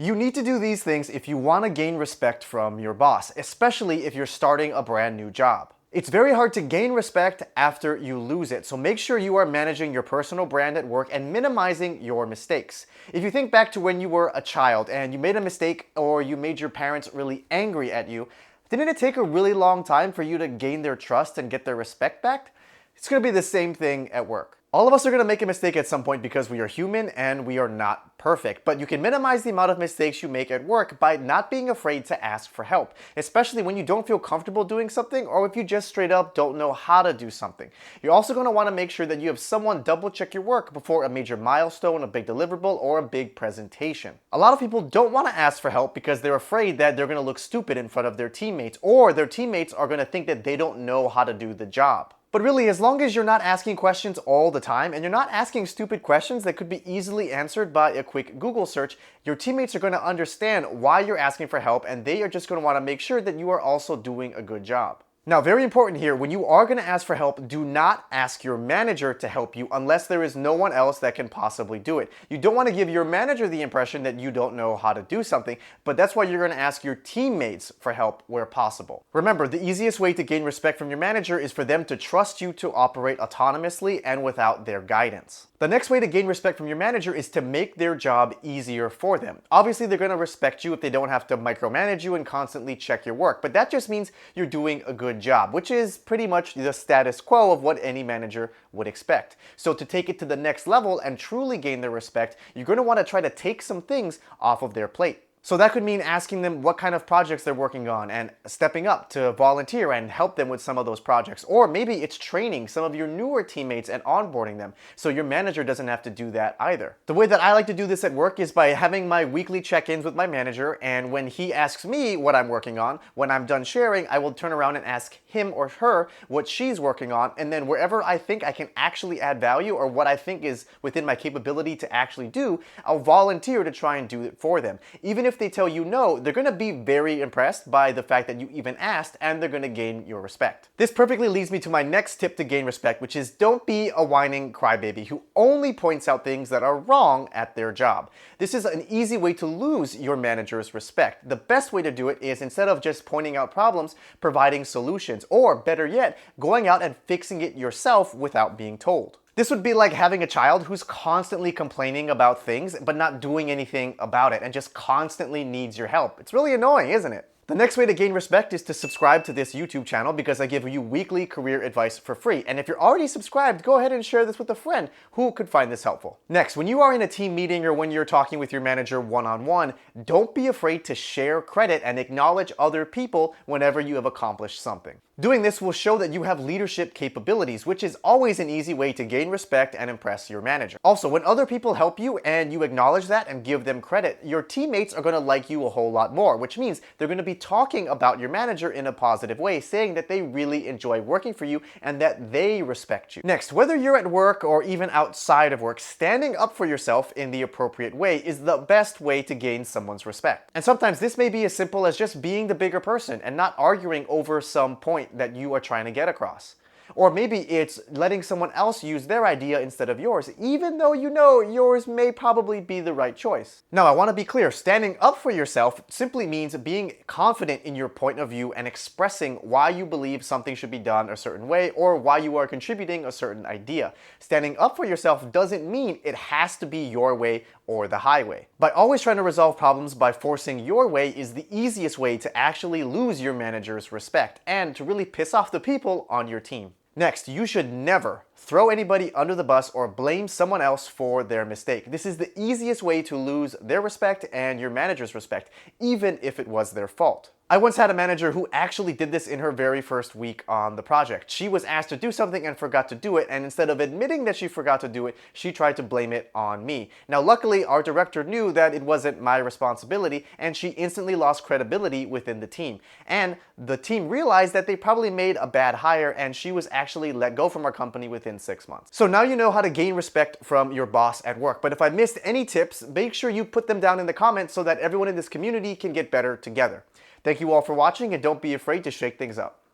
You need to do these things if you want to gain respect from your boss, especially if you're starting a brand new job. It's very hard to gain respect after you lose it, so make sure you are managing your personal brand at work and minimizing your mistakes. If you think back to when you were a child and you made a mistake or you made your parents really angry at you, didn't it take a really long time for you to gain their trust and get their respect back? It's going to be the same thing at work. All of us are going to make a mistake at some point because we are human and we are not perfect. But you can minimize the amount of mistakes you make at work by not being afraid to ask for help, especially when you don't feel comfortable doing something or if you just straight up don't know how to do something. You're also going to want to make sure that you have someone double check your work before a major milestone, a big deliverable, or a big presentation. A lot of people don't want to ask for help because they're afraid that they're going to look stupid in front of their teammates, or their teammates are going to think that they don't know how to do the job. But really, as long as you're not asking questions all the time and you're not asking stupid questions that could be easily answered by a quick Google search, your teammates are going to understand why you're asking for help, and they are just going to want to make sure that you are also doing a good job. Now, very important here, when you are going to ask for help, do not ask your manager to help you unless there is no one else that can possibly do it. You don't want to give your manager the impression that you don't know how to do something, but that's why you're going to ask your teammates for help where possible. Remember, the easiest way to gain respect from your manager is for them to trust you to operate autonomously and without their guidance. The next way to gain respect from your manager is to make their job easier for them. Obviously, they're going to respect you if they don't have to micromanage you and constantly check your work, but that just means you're doing a good job, which is pretty much the status quo of what any manager would expect. So to take it to the next level and truly gain their respect, you're going to want to try to take some things off of their plate. So that could mean asking them what kind of projects they're working on and stepping up to volunteer and help them with some of those projects. Or maybe it's training some of your newer teammates and onboarding them, so your manager doesn't have to do that either. The way that I like to do this at work is by having my weekly check-ins with my manager, and when he asks me what I'm working on, when I'm done sharing, I will turn around and ask him or her what she's working on, and then wherever I think I can actually add value or what I think is within my capability to actually do, I'll volunteer to try and do it for them. Even if they tell you no, they're going to be very impressed by the fact that you even asked, and they're going to gain your respect. This perfectly leads me to my next tip to gain respect, which is don't be a whining crybaby who only points out things that are wrong at their job. This is an easy way to lose your manager's respect. The best way to do it is, instead of just pointing out problems, providing solutions, or better yet, going out and fixing it yourself without being told. This would be like having a child who's constantly complaining about things but not doing anything about it and just constantly needs your help. It's really annoying, isn't it? The next way to gain respect is to subscribe to this YouTube channel because I give you weekly career advice for free. And if you're already subscribed, go ahead and share this with a friend who could find this helpful. Next, when you are in a team meeting or when you're talking with your manager one-on-one, don't be afraid to share credit and acknowledge other people whenever you have accomplished something. Doing this will show that you have leadership capabilities, which is always an easy way to gain respect and impress your manager. Also, when other people help you and you acknowledge that and give them credit, your teammates are going to like you a whole lot more, which means they're going to be talking about your manager in a positive way, saying that they really enjoy working for you and that they respect you. Next, whether you're at work or even outside of work, standing up for yourself in the appropriate way is the best way to gain someone's respect. And sometimes this may be as simple as just being the bigger person and not arguing over some point that you are trying to get across. Or maybe it's letting someone else use their idea instead of yours, even though you know yours may probably be the right choice. Now, I want to be clear, standing up for yourself simply means being confident in your point of view and expressing why you believe something should be done a certain way or why you are contributing a certain idea. Standing up for yourself doesn't mean it has to be your way or the highway. By always trying to resolve problems by forcing your way is the easiest way to actually lose your manager's respect and to really piss off the people on your team. Next, you should never throw anybody under the bus or blame someone else for their mistake. This is the easiest way to lose their respect and your manager's respect, even if it was their fault. I once had a manager who actually did this in her very first week on the project. She was asked to do something and forgot to do it, and instead of admitting that she forgot to do it, she tried to blame it on me. Now, luckily, our director knew that it wasn't my responsibility, and she instantly lost credibility within the team. And the team realized that they probably made a bad hire, and she was actually let go from our company within 6 months. So now you know how to gain respect from your boss at work. But if I missed any tips, make sure you put them down in the comments so that everyone in this community can get better together. Thank you all for watching, and don't be afraid to shake things up.